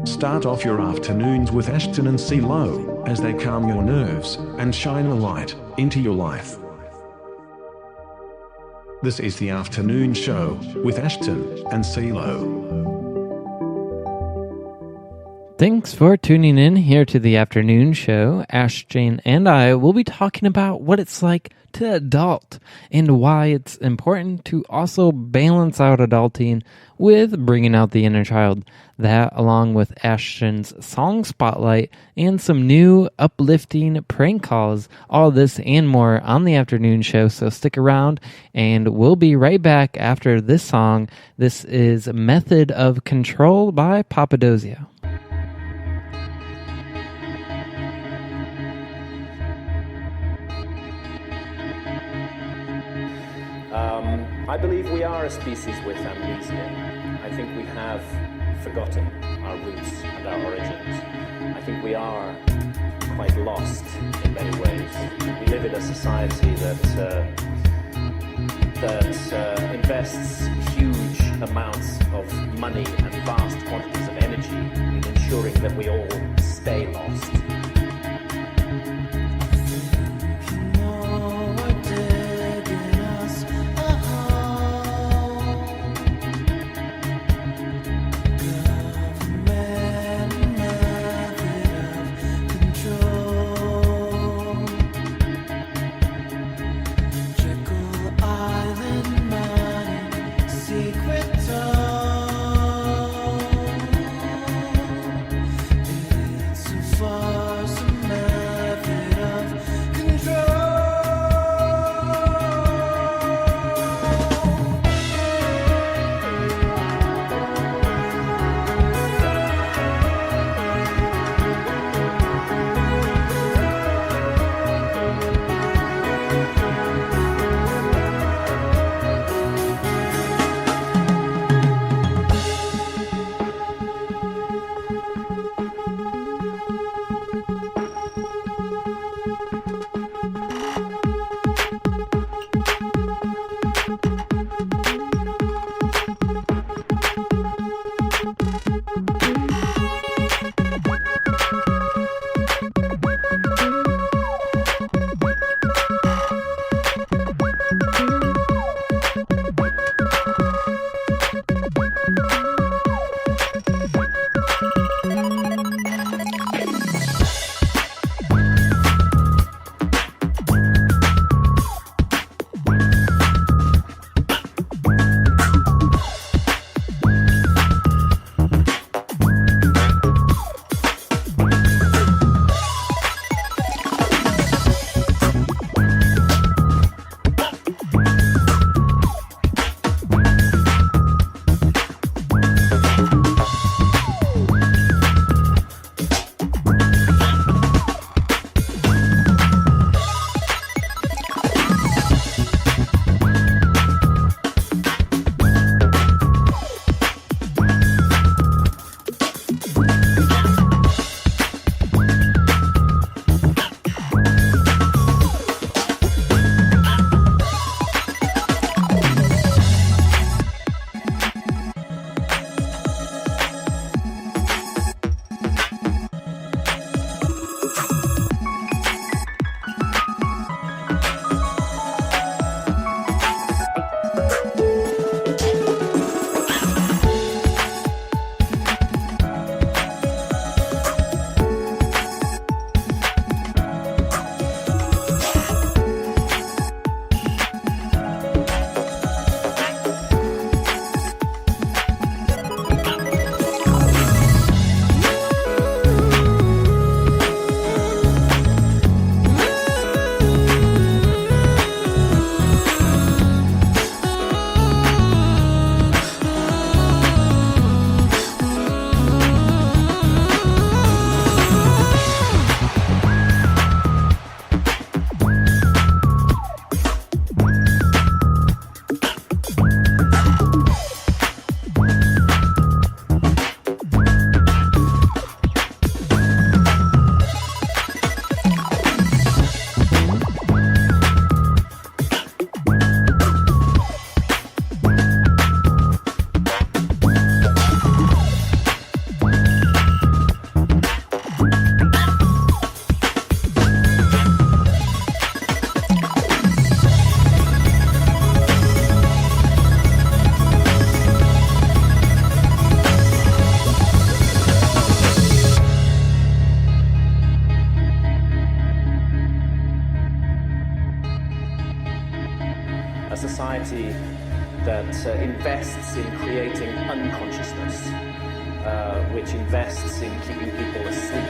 Start off your afternoons with Ashton and Selo, as they calm your nerves and shine a light into your life. This is the afternoon show with Ashton and Selo. Thanks for tuning in here to the afternoon show. Ashton and I will be talking about what it's like to adult and why it's important to also balance out adulting with bringing out the inner child. That, along with Ashton's song spotlight and some new uplifting prank calls, all this and more on the afternoon show. So stick around and we'll be right back after this song. This is Method of Control by Papadozio. I believe we are a species with amnesia. I think we have forgotten our roots and our origins. I think we are quite lost in many ways. We live in a society that invests huge amounts of money and vast quantities of energy in ensuring that we all stay lost. Far invests in creating unconsciousness, which invests in keeping people asleep.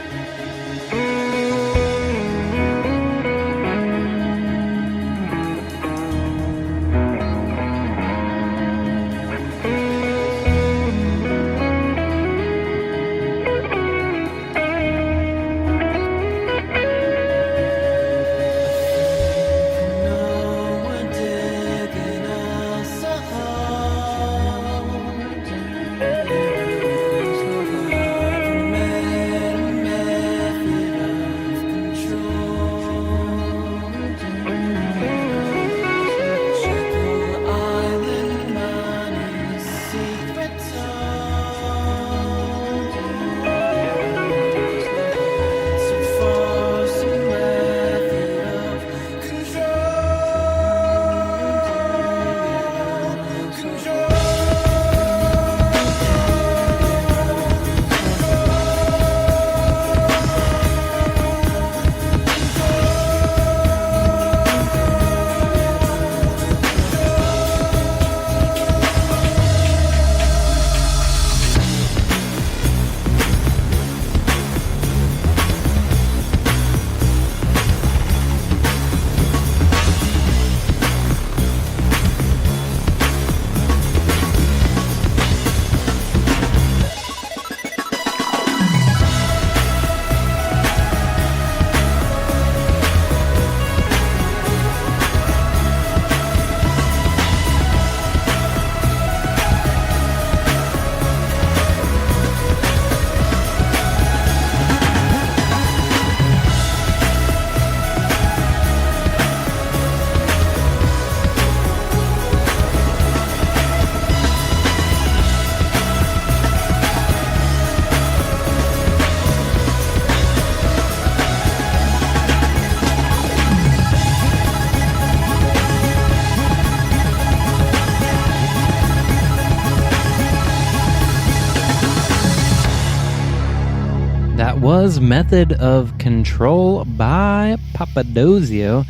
That was Method of Control by Papadozio.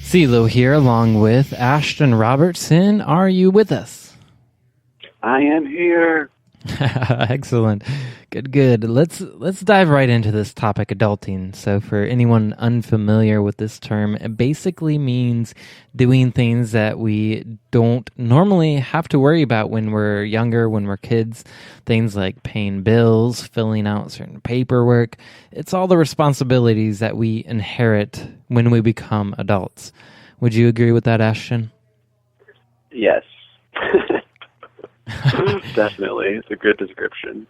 Selo here along with Ashton Robertson. Are you with us? I am here. Excellent. Good. Let's dive right into this topic, adulting. So for anyone unfamiliar with this term, it basically means doing things that we don't normally have to worry about when we're younger, when we're kids. Things like paying bills, filling out certain paperwork. It's all the responsibilities that we inherit when we become adults. Would you agree with that, Ashton? Yes. Definitely. It's a good description.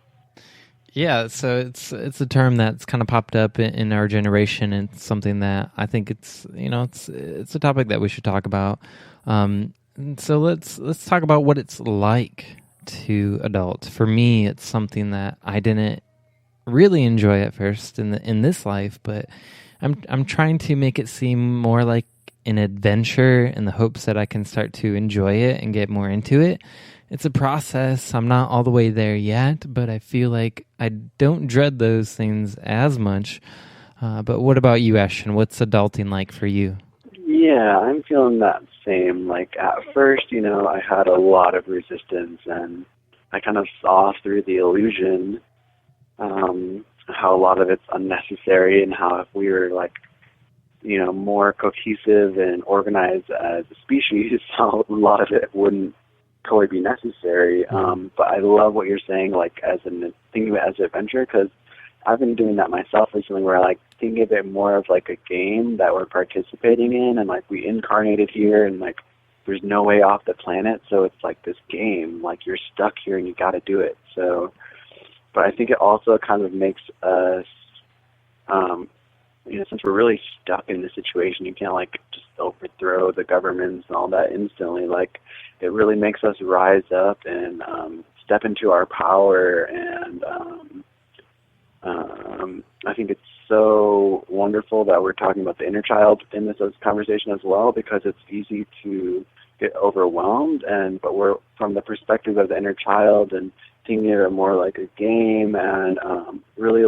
Yeah, so it's a term that's kind of popped up in our generation, and it's something that I think it's a topic that we should talk about. So let's talk about what it's like to adult. For me, it's something that I didn't really enjoy at first in this life, but I'm trying to make it seem more like an adventure in the hopes that I can start to enjoy it and get more into it. It's a process. I'm not all the way there yet, but I feel like I don't dread those things as much. But what about you, Ashton? What's adulting like for you? Yeah, I'm feeling that same. Like at first, I had a lot of resistance, and I kind of saw through the illusion how a lot of it's unnecessary, and how if we were more cohesive and organized as a species, how a lot of it wouldn't totally be necessary. But I love what you're saying, thinking of it as an adventure, because I've been doing that myself recently, where I think of it more of like a game that we're participating in, and we incarnated here, and there's no way off the planet, so it's like this game, you're stuck here and you got to do it. So, but I think it also kind of makes us, since we're really stuck in this situation, you can't just overthrow the governments and all that instantly. It really makes us rise up and step into our power, and I think it's so wonderful that we're talking about the inner child in this conversation as well, because it's easy to get overwhelmed, but we're from the perspective of the inner child and thinking of it more like a game, and really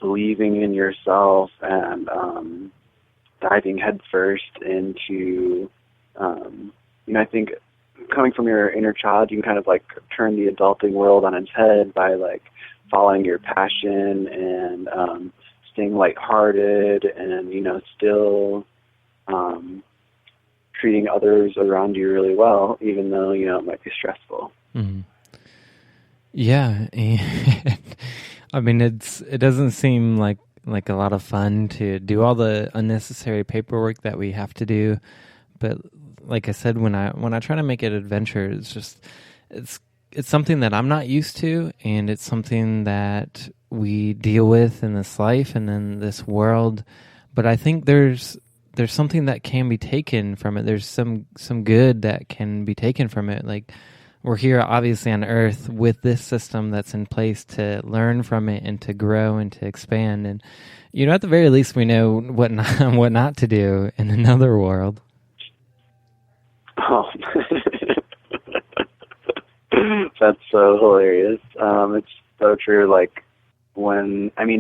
believing in yourself, and diving headfirst into, I think coming from your inner child, you can kind of like turn the adulting world on its head by like following your passion and staying lighthearted and, you know, still treating others around you really well, even though, you know, it might be stressful. Mm-hmm. Yeah. And, I mean, it doesn't seem like a lot of fun to do all the unnecessary paperwork that we have to do. But like I said, when I try to make it adventure, it's something that I'm not used to, and it's something that we deal with in this life and in this world. But I think there's something that can be taken from it. There's some good that can be taken from it. Like, we're here obviously on Earth with this system that's in place to learn from it and to grow and to expand. And, you know, at the very least, we know what not to do in another world. Oh, that's so hilarious. It's so true. Like,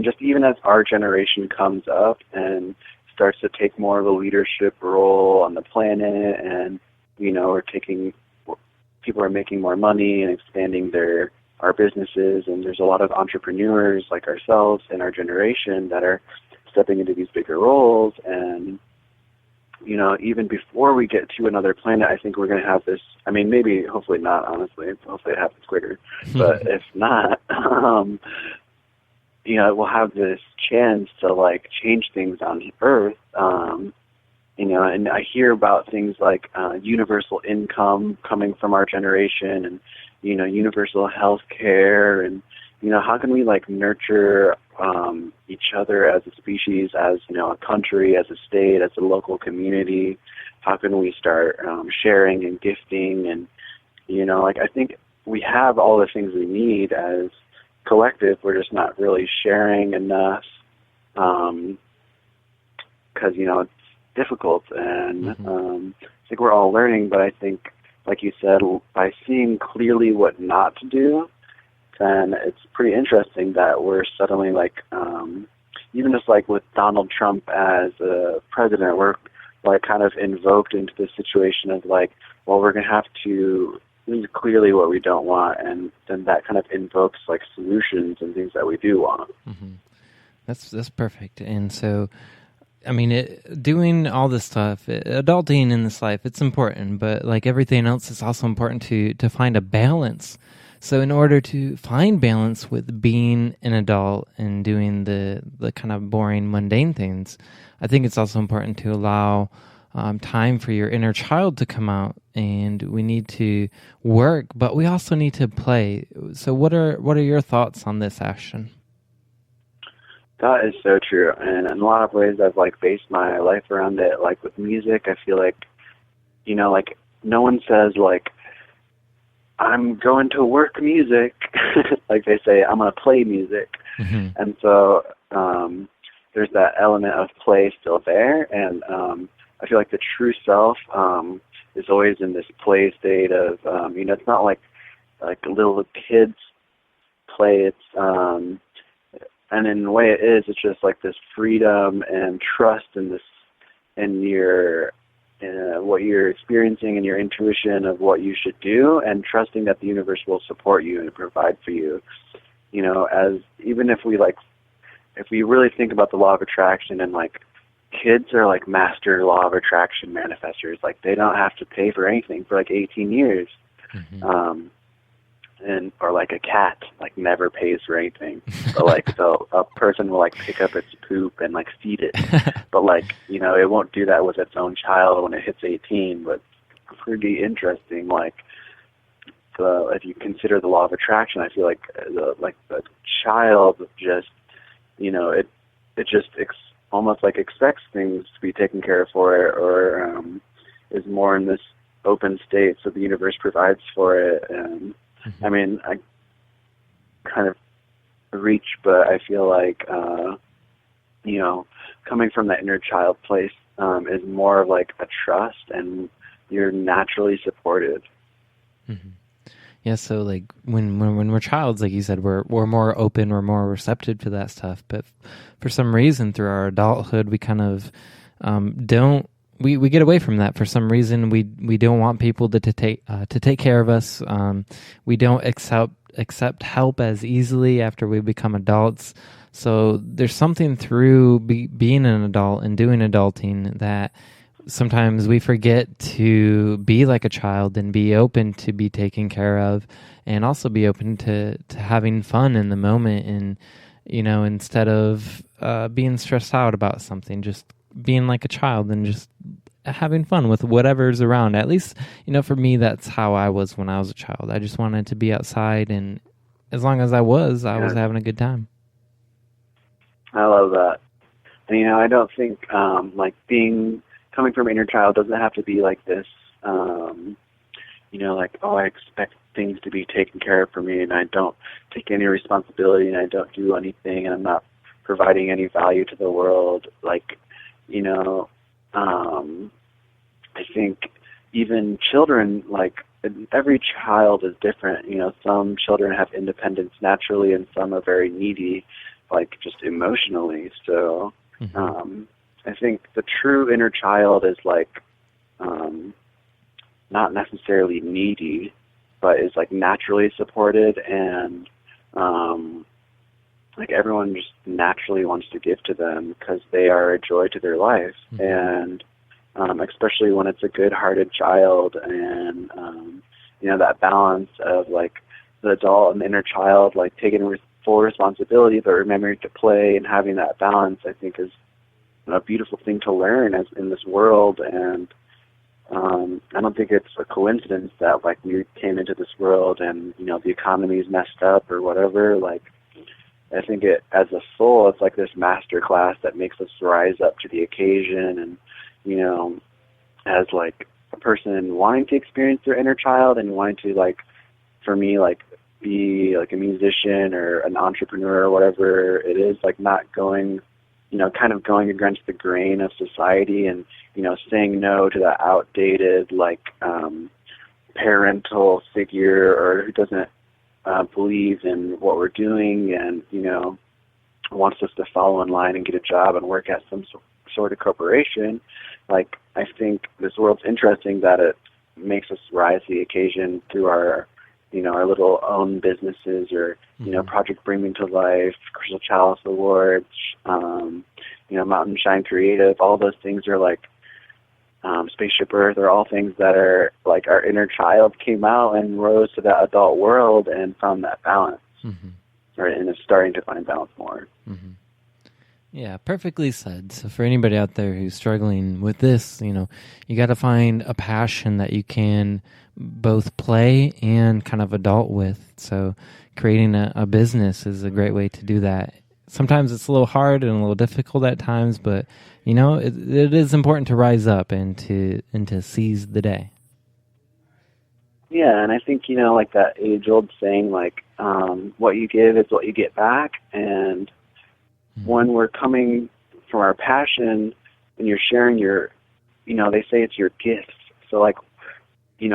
just even as our generation comes up and starts to take more of a leadership role on the planet, and, you know, people are making more money and expanding our businesses, and there's a lot of entrepreneurs like ourselves in our generation that are stepping into these bigger roles. And, you know, even before we get to another planet, I think we're going to have this, I mean, maybe, hopefully not, honestly, hopefully it happens quicker, but if not, you know, we'll have this chance to like change things on Earth. You know, and I hear about things like universal income coming from our generation, and, you know, universal health care, and, you know, how can we like nurture each other as a species, as, you know, a country, as a state, as a local community? How can we start sharing and gifting? And, you know, like, I think we have all the things we need as collective. We're just not really sharing enough because, you know, it's difficult, and I think we're all learning. But I think, like you said, by seeing clearly what not to do, then it's pretty interesting that we're suddenly like, even just like with Donald Trump as a president, we're like kind of invoked into the situation of like, well, we're going to have to see clearly what we don't want, and then that kind of invokes like solutions and things that we do want. Mm-hmm. That's perfect. And so, I mean, doing all this stuff, adulting in this life, it's important, but like everything else, it's also important to find a balance. So in order to find balance with being an adult and doing the kind of boring, mundane things, I think it's also important to allow time for your inner child to come out, and we need to work, but we also need to play. So what are your thoughts on this, Ashton? That is so true, and in a lot of ways I've like based my life around it. Like with music, I feel like, you know, like no one says like, I'm going to work music. Like they say, I'm going to play music. Mm-hmm. And so there's that element of play still there, and I feel like the true self is always in this play state of, you know, it's not like little kids play. It's and in a way it is. It's just like this freedom and trust in this, in your, what you're experiencing and your intuition of what you should do, and trusting that the universe will support you and provide for you. You know, as even if we really think about the law of attraction, and like kids are like master law of attraction manifestors. Like they don't have to pay for anything for like 18 years. Mm-hmm. Or like a cat, like never pays for anything. But like, so a person will like pick up its poop and like feed it. But like, you know, it won't do that with its own child when it hits 18. But pretty interesting. Like, if you consider the law of attraction, I feel like the child just, you know, it just almost like expects things to be taken care of for it, or is more in this open state, so the universe provides for it. And mm-hmm. I mean, I kind of reach, but I feel like, you know, coming from that inner child place is more of like a trust, and you're naturally supported. Mm-hmm. Yeah, so like when we're childs, like you said, we're more open, we're more receptive to that stuff. But for some reason, through our adulthood, we kind of don't we get away from that for some reason. We don't want people to take care of us. We don't accept help as easily after we become adults. So there's something through being an adult and doing adulting that sometimes we forget to be like a child and be open to be taken care of, and also be open to having fun in the moment. And, instead of being stressed out about something, just being like a child and just having fun with whatever's around. At least, for me, that's how I was when I was a child. I just wanted to be outside, and as long as I was having a good time. I love that. And, I don't think, coming from inner child doesn't have to be like this, I expect things to be taken care of for me, and I don't take any responsibility, and I don't do anything, and I'm not providing any value to the world. I think even children, every child is different. Some children have independence naturally, and some are very needy, just emotionally. So I think the true inner child is not necessarily needy, but is naturally supported, and everyone just naturally wants to give to them because they are a joy to their life. And especially when it's a good-hearted child, and that balance of the adult and the inner child taking full responsibility but remembering to play, and having that balance, I think, is a beautiful thing to learn in this world. And I don't think it's a coincidence that we came into this world and the economy's messed up or whatever. I think it, as a soul, it's this master class that makes us rise up to the occasion. And as a person wanting to experience their inner child and wanting to for me be a musician or an entrepreneur or whatever it is, not going kind of going against the grain of society, and saying no to that outdated parental figure, or who doesn't believe in what we're doing, and wants us to follow in line and get a job and work at some sort of corporation. I think this world's interesting that it makes us rise to the occasion through our our little own businesses, or Project Bring Me to Life, Crystal Chalice Awards, Mountain Shine Creative. All those things are Spaceship Earth are all things that are our inner child came out and rose to that adult world and found that balance, and is starting to find balance more. Yeah, perfectly said. So for anybody out there who's struggling with this, you got to find a passion that you can both play and kind of adult with. So creating a business is a great way to do that. Sometimes it's a little hard and a little difficult at times, but it is important to rise up and to seize the day. Yeah, and I think that age-old saying, what you give is what you get back. And when we're coming from our passion and you're sharing your, they say it's your gifts. So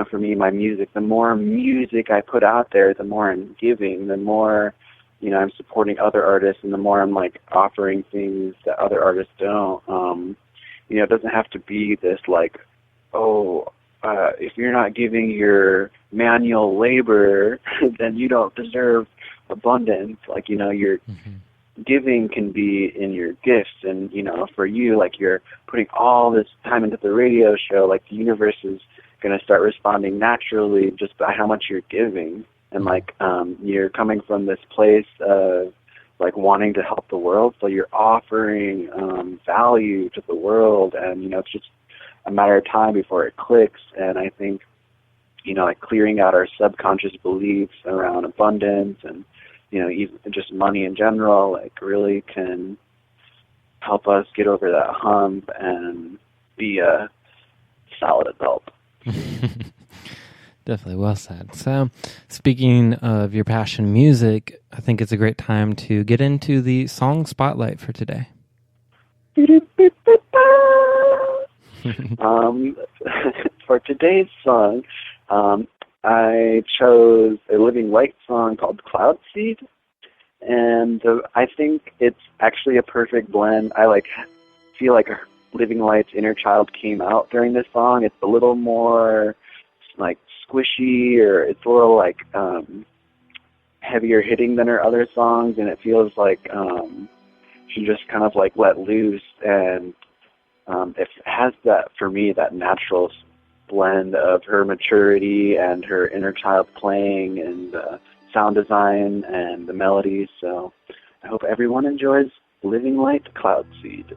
for me, my music, the more music I put out there, the more I'm giving, the more, I'm supporting other artists, and the more I'm offering things that other artists don't. It doesn't have to be this if you're not giving your manual labor, then you don't deserve abundance. Your giving can be in your gifts, and for you, you're putting all this time into the radio show, the universe is going to start responding naturally just by how much you're giving. And you're coming from this place of wanting to help the world, so you're offering value to the world, and it's just a matter of time before it clicks. And I think clearing out our subconscious beliefs around abundance and even just money in general, really can help us get over that hump and be a solid adult. Definitely, well said. So, speaking of your passion, music, I think it's a great time to get into the song spotlight for today. For today's song, I chose a Living Light song called Cloud Seed, and I think it's actually a perfect blend. I feel Living Light's inner child came out during this song. It's a little more like squishy, or it's a little like heavier hitting than her other songs, and it feels like she just kind of like let loose, and it has that, for me, that natural blend of her maturity and her inner child playing, and the sound design and the melodies. So I hope everyone enjoys Living Light, Cloud Seed.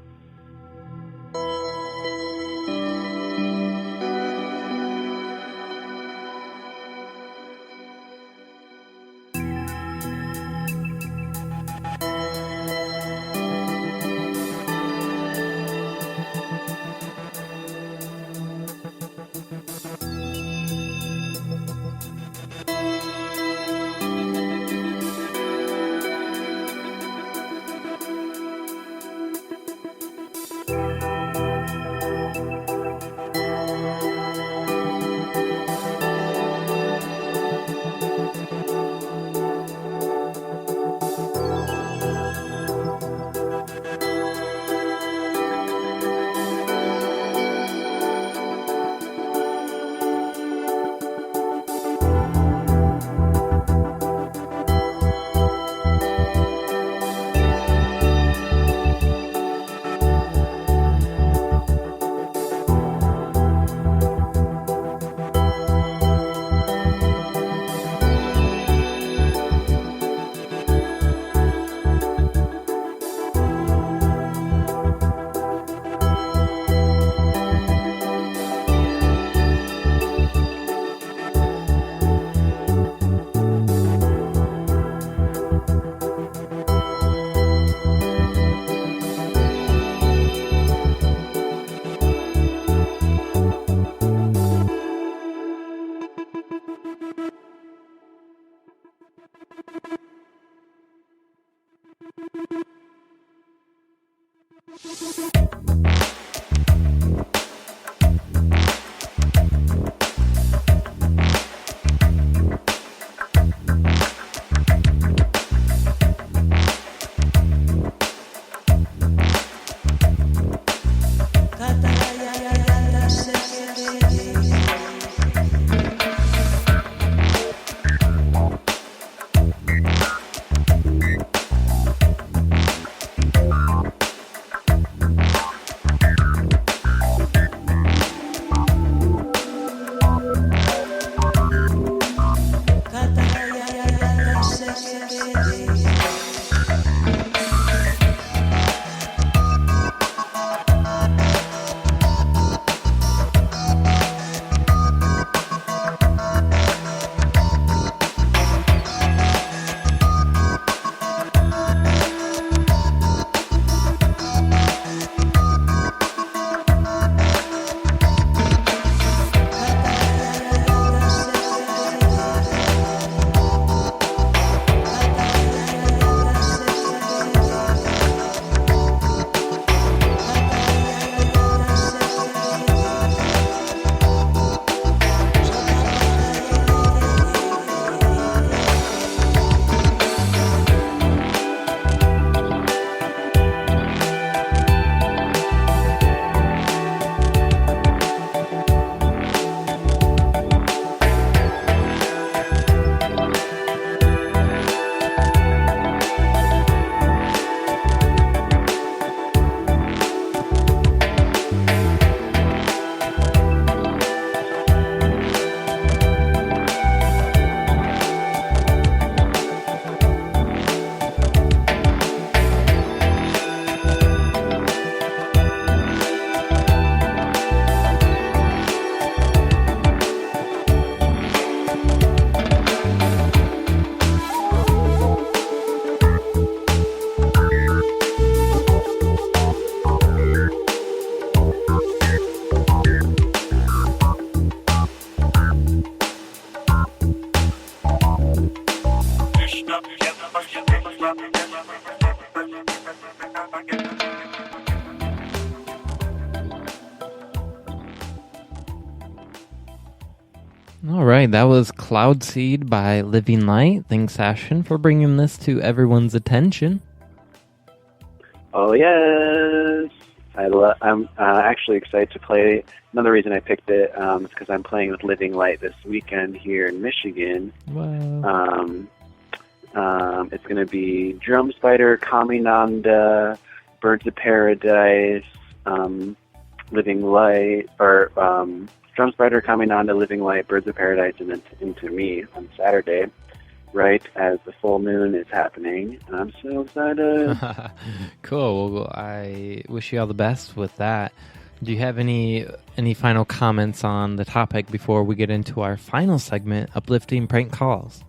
All right, that was Cloud Seed by Living Light. Thanks, Ashton, for bringing this to everyone's attention. Oh, yes. I'm actually excited to play. Another reason I picked it is because I'm playing with Living Light this weekend here in Michigan. Wow. It's going to be Drum Spider, Kaminanda, Birds of Paradise, Living Light, or Drum Spider, Kaminanda, Living Light, Birds of Paradise, and then Into Me on Saturday, right as the full moon is happening. And I'm so excited. Cool. Well, I wish you all the best with that. Do you have any final comments on the topic before we get into our final segment, uplifting prank calls?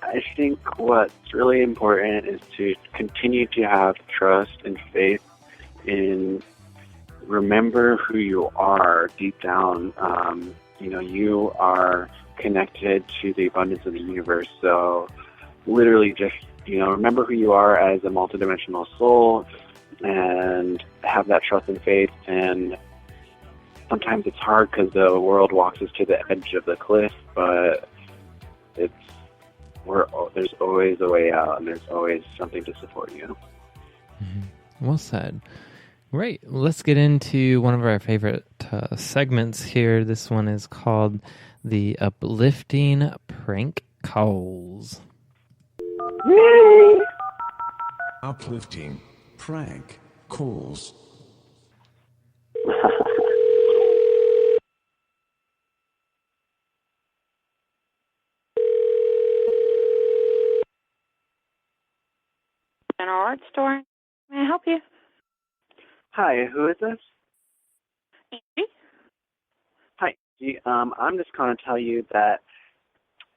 I think what's really important is to continue to have trust and faith in remember who you are deep down. You are connected to the abundance of the universe. So literally just, remember who you are as a multidimensional soul and have that trust and faith. And sometimes it's hard because the world walks us to the edge of the cliff, but there's always a way out, and there's always something to support you. Mm-hmm. Well said. Great. Well, let's get into one of our favorite segments here. This one is called the Uplifting Prank Calls. Uplifting prank calls. General Art Store. May I help you? Hi, who is this? Andy? Hi. I'm just going to tell you that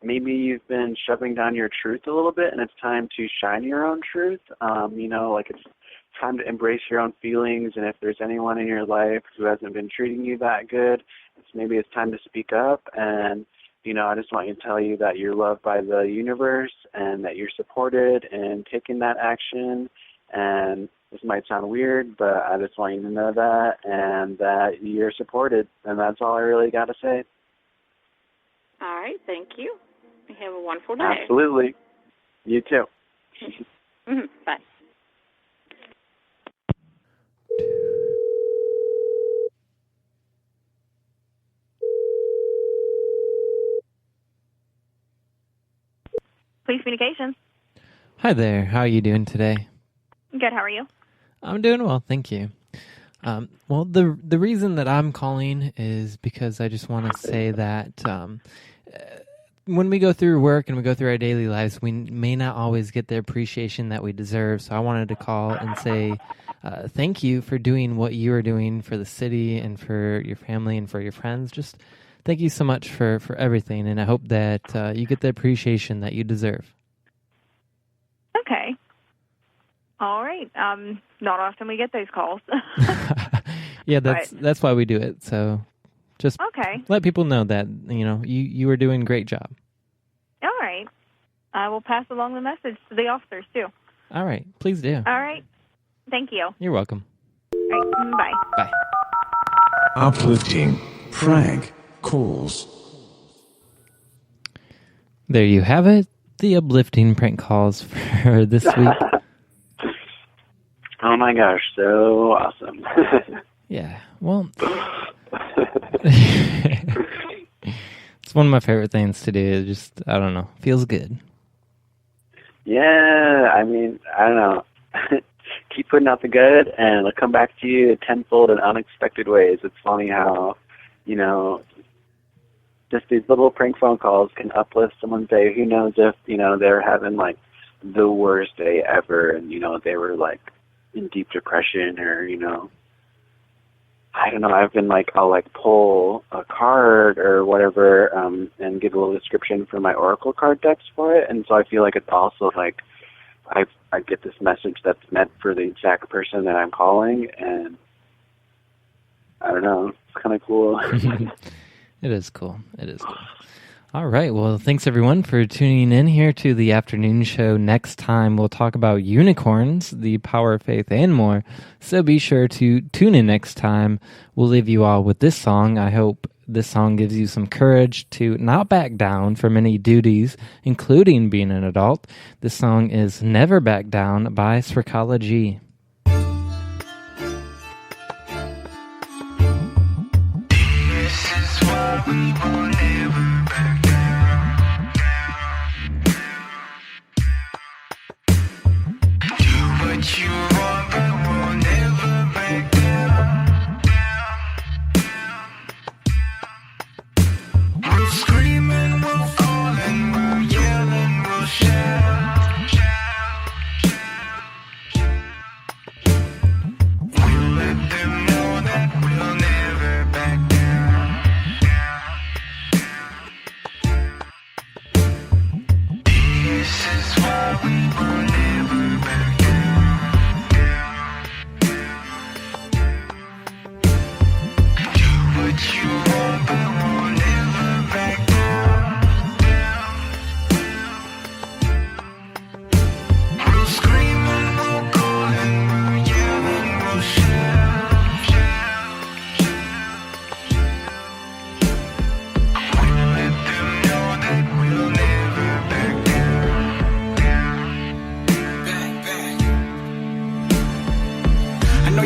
maybe you've been shoving down your truth a little bit, and it's time to shine your own truth. It's time to embrace your own feelings, and if there's anyone in your life who hasn't been treating you that good, maybe it's time to speak up. And, I just want to tell you that you're loved by the universe and that you're supported in taking that action. And this might sound weird, but I just want you to know that and that you're supported. And that's all I really got to say. All right, thank you. Have a wonderful day. Absolutely. You too. Mm-hmm. Bye. Police Communications. Hi there. How are you doing today? Good. How are you? I'm doing well, thank you. Well, the reason that I'm calling is because I just want to say that when we go through work and we go through our daily lives, we may not always get the appreciation that we deserve. So I wanted to call and say thank you for doing what you are doing for the city and for your family and for your friends. Just thank you so much for everything, and I hope that you get the appreciation that you deserve. Okay. All right. Not often we get those calls. Yeah, that's why we do it. So just let people know that you are doing a great job. All right. I will pass along the message to the officers too. All right. Please do. All right. Thank you. You're welcome. All right. Bye. Bye. Uplifting prank calls. There you have it. The uplifting prank calls for this week. Oh my gosh, so awesome. Yeah, well, it's one of my favorite things to do. It just, I don't know, feels good. Yeah, I don't know. Keep putting out the good, and it'll come back to you tenfold in unexpected ways. It's funny how, just these little prank phone calls can uplift someone's day. Who knows if, they're having, the worst day ever, and, they were, in deep depression or, I don't know. I've been I'll pull a card or whatever and give a little description for my Oracle card decks for it. And so I feel like it's also I get this message that's meant for the exact person that I'm calling. And I don't know. It's kind of cool. It is cool. It is cool. All right. Well, thanks everyone for tuning in here to the afternoon show. Next time, we'll talk about unicorns, the power of faith, and more. So be sure to tune in next time. We'll leave you all with this song. I hope this song gives you some courage to not back down from any duties, including being an adult. This song is Never Back Down by Srikala G.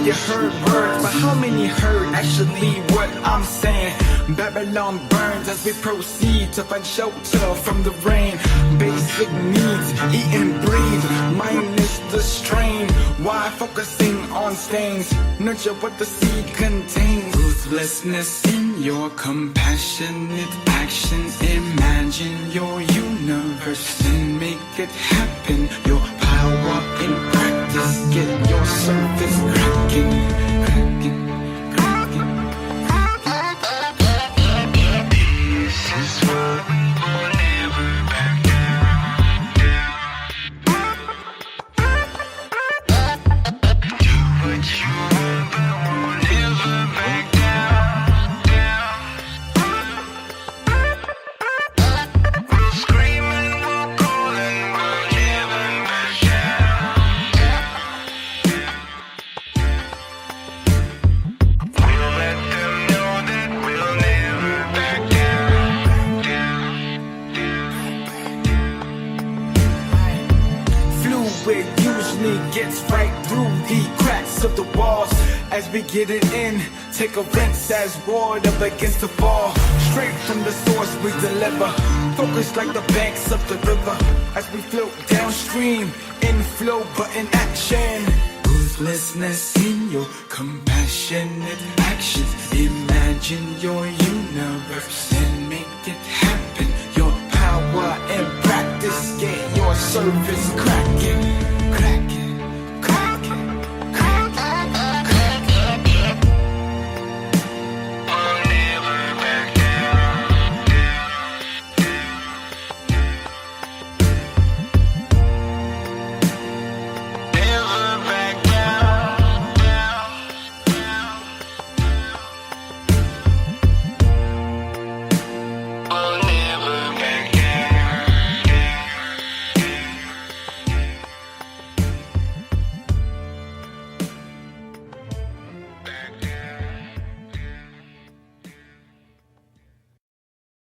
You heard words, but how many heard actually what I'm saying? Babylon burns as we proceed to find shelter from the rain. Basic needs, eat and breathe, minus the strain. Why focusing on stains? Nurture what the seed contains. Ruthlessness in your compassionate actions. Imagine your universe and make it happen. Your power in practice, get your surface cracking, cracking, cracking. This is why we will never back down. Do what you want, but we'll never back down. We'll scream and we'll call and we'll never back down. We'll let them know that we'll never back down. Fluid usually gets right through the cracks of the walls. As we get it in, take a rinse as water begins to fall. Straight from the source we deliver, focus like the banks of the river. As we float downstream, in flow but in action. Ruthlessness in your compassionate actions. Imagine your universe and make it happen. Your power and practice, get your service cracked.